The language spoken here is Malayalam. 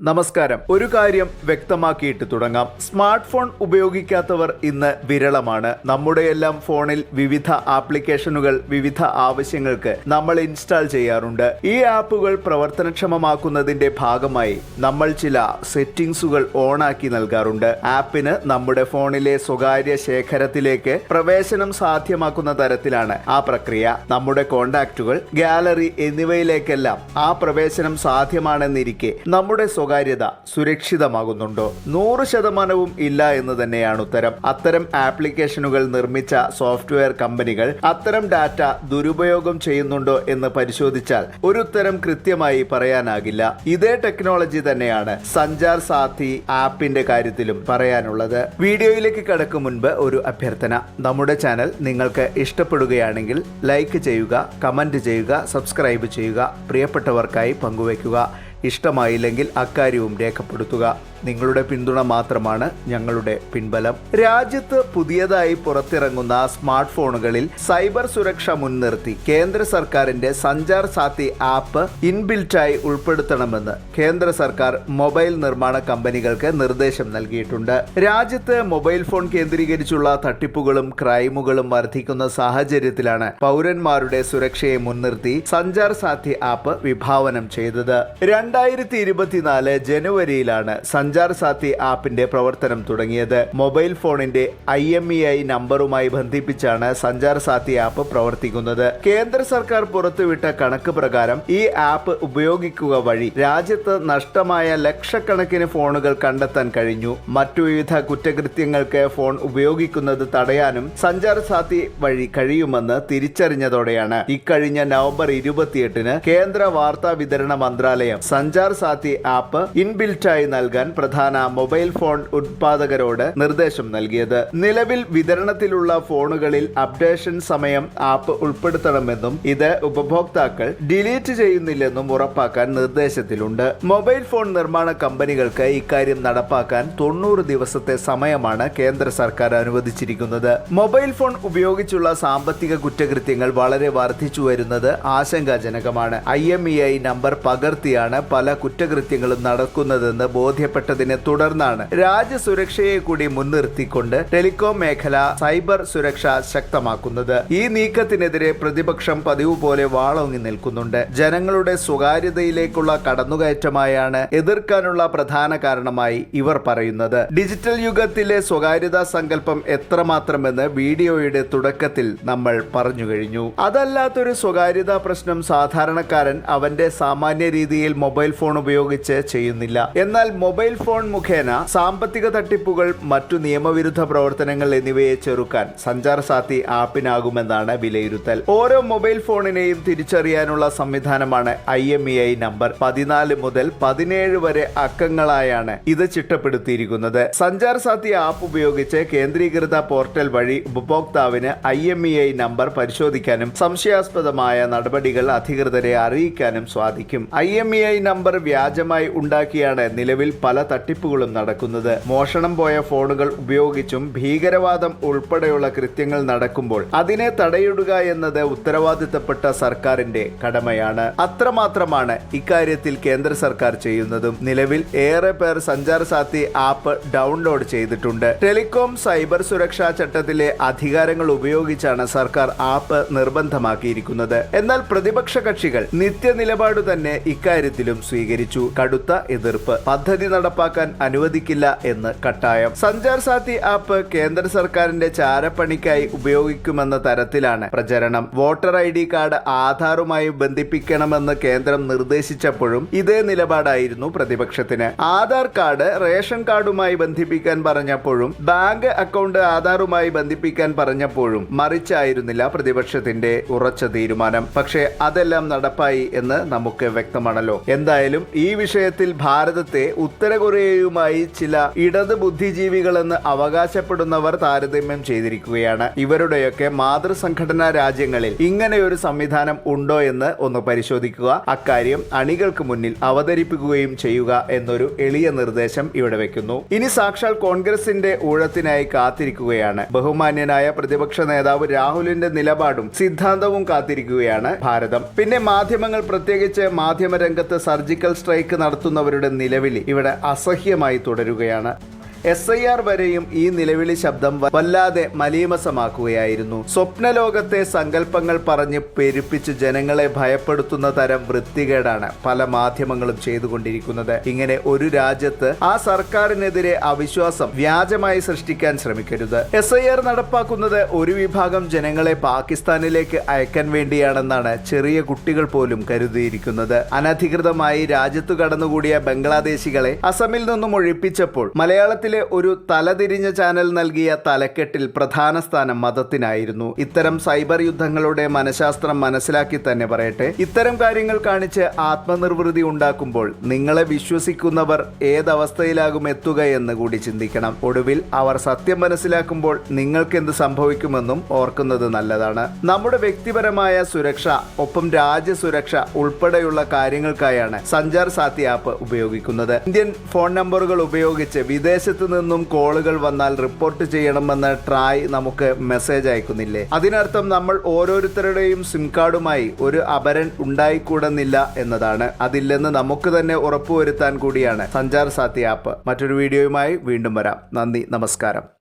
നമസ്കാരം. ഒരു കാര്യം വ്യക്തമാക്കിയിട്ട് തുടങ്ങാം. സ്മാർട്ട് ഫോൺ ഉപയോഗിക്കാത്തവർ ഇന്ന് വിരളമാണ്. നമ്മുടെയെല്ലാം ഫോണിൽ വിവിധ ആപ്ലിക്കേഷനുകൾ വിവിധ ആവശ്യങ്ങൾക്ക് നമ്മൾ ഇൻസ്റ്റാൾ ചെയ്യാറുണ്ട്. ഈ ആപ്പുകൾ പ്രവർത്തനക്ഷമമാക്കുന്നതിന്റെ ഭാഗമായി നമ്മൾ ചില സെറ്റിംഗ്സുകൾ ഓണാക്കി നൽകാറുണ്ട്. ആപ്പിന് നമ്മുടെ ഫോണിലെ സ്വകാര്യ ശേഖരത്തിലേക്ക് പ്രവേശനം സാധ്യമാക്കുന്ന തരത്തിലാണ് ആ പ്രക്രിയ. നമ്മുടെ കോണ്ടാക്റ്റുകൾ, ഗാലറി എന്നിവയിലേക്കെല്ലാം ആ പ്രവേശനം സാധ്യമാണെന്നിരിക്കെ നമ്മുടെ സ്വകാര്യത സുരക്ഷിതമാകുന്നുണ്ടോ? 100% ഇല്ല എന്ന് തന്നെയാണ് ഉത്തരം. അത്തരം ആപ്ലിക്കേഷനുകൾ നിർമ്മിച്ച സോഫ്റ്റ്വെയർ കമ്പനികൾ അത്തരം ഡാറ്റ ദുരുപയോഗം ചെയ്യുന്നുണ്ടോ എന്ന് പരിശോധിച്ചാൽ ഒരു ഉത്തരം കൃത്യമായി പറയാനാകില്ല. ഇതേ ടെക്നോളജി തന്നെയാണ് സഞ്ചാർ സാഥി ആപ്പിന്റെ കാര്യത്തിലും പറയാനുള്ളത്. വീഡിയോയിലേക്ക് കടക്കും മുൻപ് ഒരു അഭ്യർത്ഥന. നമ്മുടെ ചാനൽ നിങ്ങൾക്ക് ഇഷ്ടപ്പെടുകയാണെങ്കിൽ ലൈക്ക് ചെയ്യുക, കമന്റ് ചെയ്യുക, സബ്സ്ക്രൈബ് ചെയ്യുക, പ്രിയപ്പെട്ടവർക്കായി പങ്കുവയ്ക്കുക. ഇഷ്ടമായില്ലെങ്കിൽ അക്കാര്യവും രേഖപ്പെടുത്തുക. നിങ്ങളുടെ പിന്തുണ മാത്രമാണ് ഞങ്ങളുടെ പിൻബലം. രാജ്യത്ത് പുതിയതായി പുറത്തിറങ്ങുന്ന സ്മാർട്ട് ഫോണുകളിൽ സൈബർ സുരക്ഷ മുൻനിർത്തി കേന്ദ്ര സർക്കാരിന്റെ സഞ്ചാർ സാഥി ആപ്പ് ഇൻബിൽറ്റായി ഉൾപ്പെടുത്തണമെന്ന് കേന്ദ്ര സർക്കാർ മൊബൈൽ നിർമ്മാണ കമ്പനികൾക്ക് നിർദ്ദേശം നൽകിയിട്ടുണ്ട്. രാജ്യത്ത് മൊബൈൽ ഫോൺ കേന്ദ്രീകരിച്ചുള്ള തട്ടിപ്പുകളും ക്രൈമുകളും വർദ്ധിക്കുന്ന സാഹചര്യത്തിലാണ് പൗരന്മാരുടെ സുരക്ഷയെ മുൻനിർത്തി സഞ്ചാർ സാഥി ആപ്പ് വിഭാവനം ചെയ്തത്. 2024 ജനുവരിയിലാണ് സഞ്ചാർ സാഥി ആപ്പിന്റെ പ്രവർത്തനം തുടങ്ങിയത്. മൊബൈൽ ഫോണിന്റെ IMEI നമ്പറുമായി ബന്ധിപ്പിച്ചാണ് സഞ്ചാർ സാഥി ആപ്പ് പ്രവർത്തിക്കുന്നത്. കേന്ദ്ര സർക്കാർ പുറത്തുവിട്ട കണക്ക് പ്രകാരം ഈ ആപ്പ് ഉപയോഗിക്കുക വഴി രാജ്യത്ത് നഷ്ടമായ ലക്ഷക്കണക്കിന് ഫോണുകൾ കണ്ടെത്താൻ കഴിഞ്ഞു. മറ്റു വിവിധ കുറ്റകൃത്യങ്ങൾക്ക് ഫോൺ ഉപയോഗിക്കുന്നത് തടയാനും സഞ്ചാർ സാഥി വഴി കഴിയുമെന്ന് തിരിച്ചറിഞ്ഞതോടെയാണ് ഇക്കഴിഞ്ഞ നവംബർ 28 കേന്ദ്ര വാർത്താ വിതരണ മന്ത്രാലയം സഞ്ചാർ സാഥി ആപ്പ് ഇൻബിൽറ്റായി നൽകാൻ പ്രധാന മൊബൈൽ ഫോൺ ഉത്പാദകരോട് നിർദ്ദേശം നൽകിയത്. നിലവിൽ വിതരണത്തിലുള്ള ഫോണുകളിൽ അപ്ഡേഷൻ സമയം ആപ്പ് ഉൾപ്പെടുത്തണമെന്നും ഇത് ഉപഭോക്താക്കൾ ഡിലീറ്റ് ചെയ്യുന്നില്ലെന്നും ഉറപ്പാക്കാൻ നിർദ്ദേശത്തിലുണ്ട്. മൊബൈൽ ഫോൺ നിർമ്മാണ കമ്പനികൾക്ക് ഇക്കാര്യം നടപ്പാക്കാൻ 90 ദിവസത്തെ സമയമാണ് കേന്ദ്ര സർക്കാർ അനുവദിച്ചിരിക്കുന്നത്. മൊബൈൽ ഫോൺ ഉപയോഗിച്ചുള്ള സാമ്പത്തിക കുറ്റകൃത്യങ്ങൾ വളരെ വർദ്ധിച്ചു വരുന്നത് ആശങ്കാജനകമാണ്. IMEI നമ്പർ പകർത്തിയാണ് പല കുറ്റകൃത്യങ്ങളും നടക്കുന്നതെന്ന് ബോധ്യപ്പെട്ടതിനെ തുടർന്നാണ് രാജ്യസുരക്ഷയെ കൂടി മുൻനിർത്തിക്കൊണ്ട് ടെലികോം മേഖല സൈബർ സുരക്ഷ ശക്തമാക്കുന്നത്. ഈ നീക്കത്തിനെതിരെ പ്രതിപക്ഷം പതിവ് പോലെ വാളോങ്ങി നിൽക്കുന്നുണ്ട്. ജനങ്ങളുടെ സ്വകാര്യതയിലേക്കുള്ള കടന്നുകയറ്റമായാണ് എതിർക്കാനുള്ള പ്രധാന കാരണമായി ഇവർ പറയുന്നത്. ഡിജിറ്റൽ യുഗത്തിലെ സ്വകാര്യതാ സങ്കല്പം എത്രമാത്രമെന്ന് വീഡിയോയുടെ തുടക്കത്തിൽ നമ്മൾ പറഞ്ഞു കഴിഞ്ഞു. അതല്ലാത്തൊരു സ്വകാര്യതാ പ്രശ്നം സാധാരണക്കാരൻ അവന്റെ സാമാന്യ രീതിയിൽ മൊബൈൽ ഫോൺ ഉപയോഗിച്ച് ചെയ്യുന്നില്ല. എന്നാൽ മൊബൈൽ ഫോൺ മുഖേന സാമ്പത്തിക തട്ടിപ്പുകൾ, മറ്റു നിയമവിരുദ്ധ പ്രവർത്തനങ്ങൾ എന്നിവയെ ചെറുക്കാൻ സഞ്ചാർ സാഥി ആപ്പിനാകുമെന്നാണ് വിലയിരുത്തൽ. ഓരോ മൊബൈൽ ഫോണിനെയും തിരിച്ചറിയാനുള്ള സംവിധാനമാണ് IMEI നമ്പർ. 14 മുതൽ 17 വരെ അക്കങ്ങളായാണ് ഇത് ചിട്ടപ്പെടുത്തിയിരിക്കുന്നത്. സഞ്ചാർ സാഥി ആപ്പ് ഉപയോഗിച്ച് കേന്ദ്രീകൃത പോർട്ടൽ വഴി ഉപഭോക്താവിന് IMEI നമ്പർ പരിശോധിക്കാനും സംശയാസ്പദമായ നടപടികൾ അധികൃതരെ അറിയിക്കാനും സാധിക്കും. IMEI നമ്പർ വ്യാജമായി ഉണ്ടാക്കിയാണ് നിലവിൽ പല തട്ടിപ്പുകളും നടക്കുന്നത്. മോഷണം പോയ ഫോണുകൾ ഉപയോഗിച്ചും ഭീകരവാദം ഉൾപ്പെടെയുള്ള കൃത്യങ്ങൾ നടക്കുമ്പോൾ അതിനെ തടയിടുക എന്നത് ഉത്തരവാദിത്തപ്പെട്ട സർക്കാരിന്റെ കടമയാണ്. അത്രമാത്രമാണ് ഇക്കാര്യത്തിൽ കേന്ദ്ര സർക്കാർ ചെയ്യുന്നതും. നിലവിൽ ഏറെ പേർ സഞ്ചാർ സാഥി ആപ്പ് ഡൗൺലോഡ് ചെയ്തിട്ടുണ്ട്. ടെലികോം സൈബർ സുരക്ഷാ ചട്ടത്തിലെ അധികാരങ്ങൾ ഉപയോഗിച്ചാണ് സർക്കാർ ആപ്പ് നിർബന്ധമാക്കിയിരിക്കുന്നത്. എന്നാൽ പ്രതിപക്ഷ കക്ഷികൾ നിത്യനിലപാടു തന്നെ ഇക്കാര്യത്തിലും സ്വീകരിച്ചു. കടുത്ത എതിർപ്പ്. പദ്ധതി നടപ്പാക്കാൻ അനുവദിക്കില്ല എന്ന് കട്ടായം. സഞ്ചാർ സാഥി ആപ്പ് കേന്ദ്ര സർക്കാരിന്റെ ചാരപ്പണിക്കായി ഉപയോഗിക്കുമെന്ന തരത്തിലാണ് പ്രചരണം. വോട്ടർ ID കാർഡ് ആധാറുമായി ബന്ധിപ്പിക്കണമെന്ന് കേന്ദ്രം നിർദ്ദേശിച്ചപ്പോഴും ഇതേ നിലപാടായിരുന്നു പ്രതിപക്ഷത്തിന്. ആധാർ കാർഡ് റേഷൻ കാർഡുമായി ബന്ധിപ്പിക്കാൻ പറഞ്ഞപ്പോഴും ബാങ്ക് അക്കൗണ്ട് ആധാറുമായി ബന്ധിപ്പിക്കാൻ പറഞ്ഞപ്പോഴും മറിച്ചായിരുന്നില്ല പ്രതിപക്ഷത്തിന്റെ ഉറച്ച തീരുമാനം. പക്ഷേ അതെല്ലാം നടപ്പായി എന്ന് നമുക്ക് വ്യക്തമാണല്ലോ. എന്തായാലും ഈ വിഷയത്തിൽ ഭാരതത്തെ ഉത്തര കൊറിയയുമായി ചില ഇടത് ബുദ്ധിജീവികളെന്ന് അവകാശപ്പെടുന്നവർ താരതമ്യം ചെയ്തിരിക്കുകയാണ്. ഇവരുടെയൊക്കെ മാതൃസംഘടനാ രാജ്യങ്ങളിൽ ഇങ്ങനെയൊരു സംവിധാനം ഉണ്ടോ എന്ന് ഒന്ന് പരിശോധിക്കുക. അക്കാര്യം അണികൾക്ക് മുന്നിൽ അവതരിപ്പിക്കുകയും ചെയ്യുക എന്നൊരു എളിയ നിർദ്ദേശം ഇവിടെ വെക്കുന്നു. ഇനി സാക്ഷാൽ കോൺഗ്രസിന്റെ ഊഴത്തിനായി കാത്തിരിക്കുകയാണ്. ബഹുമാന്യനായ പ്രതിപക്ഷ നേതാവ് രാഹുലിന്റെ നിലപാടും സിദ്ധാന്തവും കാത്തിരിക്കുകയാണ് ഭാരതം. പിന്നെ മാധ്യമങ്ങൾ, പ്രത്യേകിച്ച് മാധ്യമരംഗത്ത് സർജിക്കൽ സ്ട്രൈക്ക് നടത്തുന്നവരുടെ നിലവിളി ഇവിടെ അസഹ്യമായി തുടരുകയാണ്. SIR വരെയും ഈ നിലവിളി ശബ്ദം വല്ലാതെ മലീമസമാക്കുകയായിരുന്നു. സ്വപ്നലോകത്തെ സങ്കല്പങ്ങൾ പറഞ്ഞ് പെരുപ്പിച്ച് ജനങ്ങളെ ഭയപ്പെടുത്തുന്ന തരം വൃത്തികേടാണ് പല മാധ്യമങ്ങളും ചെയ്തുകൊണ്ടിരിക്കുന്നത്. ഇങ്ങനെ ഒരു രാജ്യത്ത് ആ സർക്കാരിനെതിരെ അവിശ്വാസം വ്യാജമായി സൃഷ്ടിക്കാൻ ശ്രമിക്കരുത്. SIR നടപ്പാക്കുന്നത് ഒരു വിഭാഗം ജനങ്ങളെ പാകിസ്ഥാനിലേക്ക് അയക്കാൻ വേണ്ടിയാണെന്നാണ് ചെറിയ കുട്ടികൾ പോലും കരുതിയിരിക്കുന്നത്. അനധികൃതമായി രാജ്യത്തു കടന്നുകൂടിയ ബംഗ്ലാദേശികളെ അസമിൽ നിന്നും ഒഴിപ്പിച്ചപ്പോൾ മലയാളത്തിലെ ഒരു തലതിരിഞ്ഞ ചാനൽ നൽകിയ തലക്കെട്ടിൽ പ്രധാന സ്ഥാനം മതത്തിനായിരുന്നു. ഇത്തരം സൈബർ യുദ്ധങ്ങളുടെ മനഃശാസ്ത്രം മനസ്സിലാക്കി തന്നെ പറയട്ടെ, ഇത്തരം കാര്യങ്ങൾ കാണിച്ച് ആത്മനിർവൃതി ഉണ്ടാക്കുമ്പോൾ നിങ്ങളെ വിശ്വസിക്കുന്നവർ ഏതവസ്ഥയിലാകും എത്തുകയെന്ന് കൂടി ചിന്തിക്കണം. ഒടുവിൽ അവർ സത്യം മനസ്സിലാക്കുമ്പോൾ നിങ്ങൾക്ക് എന്ത് സംഭവിക്കുമെന്നും ഓർക്കുന്നത് നല്ലതാണ്. നമ്മുടെ വ്യക്തിപരമായ സുരക്ഷ, ഒപ്പം രാജ്യസുരക്ഷ ഉൾപ്പെടെയുള്ള കാര്യങ്ങൾക്കായാണ് സഞ്ചാർ സാത്തി ആപ്പ് ഉപയോഗിക്കുന്നത്. ഇന്ത്യൻ ഫോൺ നമ്പറുകൾ ഉപയോഗിച്ച് വിദേശത്ത് നിന്നും കോളുകൾ വന്നാൽ റിപ്പോർട്ട് ചെയ്യണമെന്ന് ട്രായ് നമുക്ക് മെസ്സേജ് അയക്കുന്നില്ലേ? അതിനർത്ഥം നമ്മൾ ഓരോരുത്തരുടെയും സിം കാർഡുമായി ഒരു അപരൻ ഉണ്ടായിക്കൂടുന്നില്ല എന്നതാണ്. അതില്ലെന്ന് നമുക്ക് തന്നെ ഉറപ്പുവരുത്താൻ കൂടിയാണ് സഞ്ചാർ സാത്തി ആപ്പ്. മറ്റൊരു വീഡിയോയുമായി വീണ്ടും വരാം. നന്ദി, നമസ്കാരം.